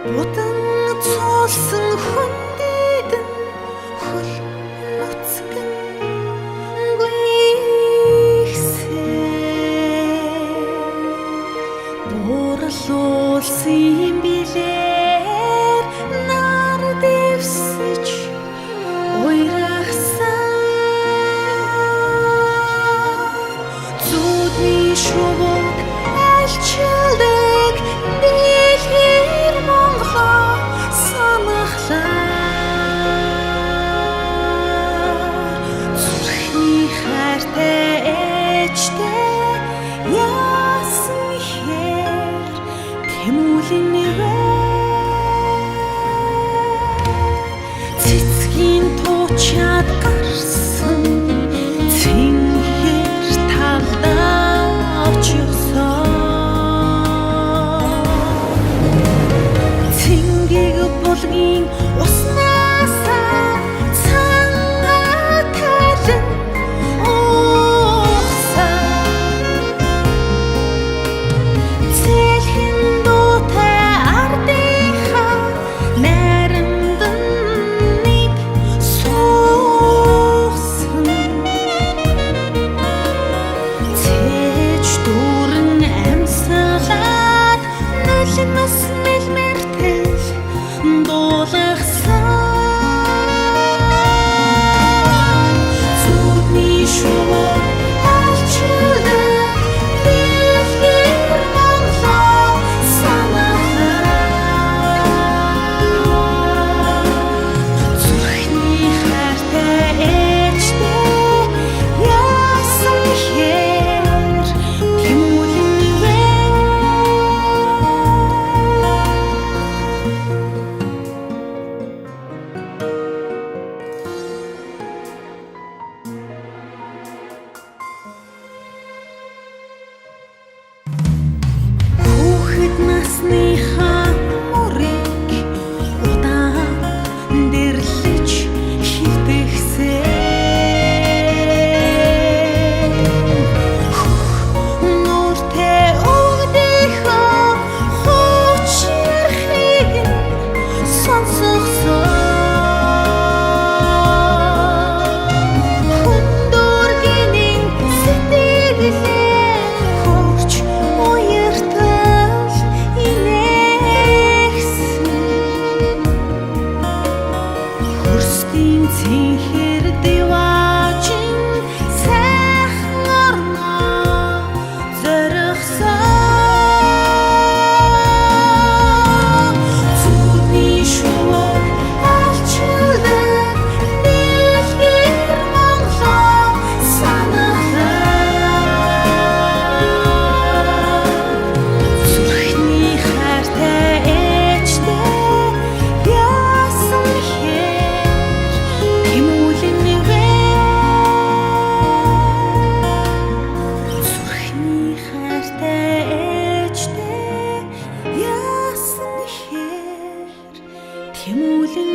Удан цуулсан хүндийдэн хөл нуцган гүйсэн дуурлуулсан билээр нар дэвсэж уйрахсан зүудний шувууд альчилдэг дэлхийр Монголоо санахлаа зүрхний хайртай ээжтэй яасан ихээр тэмүүлэн нэвэ цэцгийн туучаад гарсан цэнгэр талдаа цэнгийг булгийн уснаасаа цангаа талан уухсан цэлхэн дуутай ардынхаа найрамдан нэг суусан цээж дүүрэн амьсгалаад нулимс мэлмэртэл дуулгасан зүудний шувуу альчилдаг дэлхийр Монголоо санахлаа зүрхний хайртай ээжтэй яасан ихээр тэмүүлэн нэвэ хүүхэд насныхаа мөрийг удаан дэрлэж хөвтгсөн нүртэй өгдийнхөө хуучрахыг сонсгосон хүндүргэний сэтгэлээ хурч уяртал инээгсэн хөрсдийн цэнхэр диваажин сайхан орноо зорихсон зүудний шувуу альчилдаг дэлхийр Монголоо санахлаа зүрхний хайртай ээжтэй яасан ихээр тэмүүлэн нэвэ зүрхний хайртай ээжтэй яасан ихээр тэмүүлэн